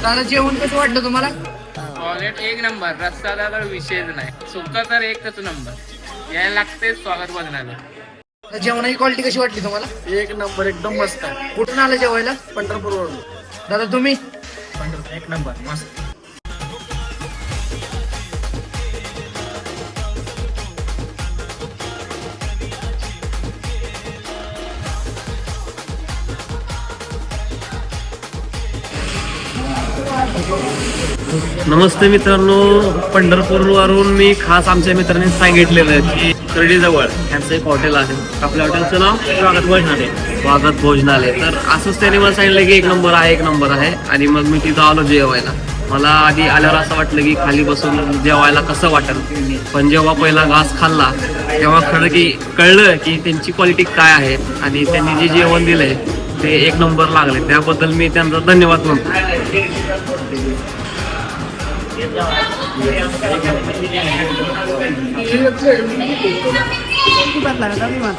दादा जेवण कसं वाटलं तुम्हाला? टॉयलेट एक नंबर, रस्ता तर विषयच नाही, सुक्का तर एकच नंबर, यायला लागते स्वागत बघण्याला. जेवणाची क्वालिटी कशी वाटली तुम्हाला? एक नंबर, एकदम मस्त आहे. कुठून आलं जेवायला? पंढरपूर वरून. दादा तुम्ही? पंढरपूर एक नंबर मस्त. नमस्ते मित्रांनो, पंढरपूरवरून मी खास आमच्या मित्रांनी सांगितलेलं की खर्डीजवळ यांचं एक हॉटेल आहे. आपल्या हॉटेलचं नाव स्वागत भोजनालय. तर असंच त्याने मला सांगितलं की एक नंबर आहे. आणि मग मी तिथं आलो जेवायला. मला आधी आल्यावर असं वाटलं की खाली बसून जेवायला कसं वाटेल, पण जेव्हा पहिला घास खाल्ला तेव्हा कळलं की त्यांची क्वालिटी काय आहे आणि त्यांनी जे जेवण दिलंय ते एक नंबर लागले. त्याबद्दल मी त्यांचा धन्यवाद म्हणतो. किती लागला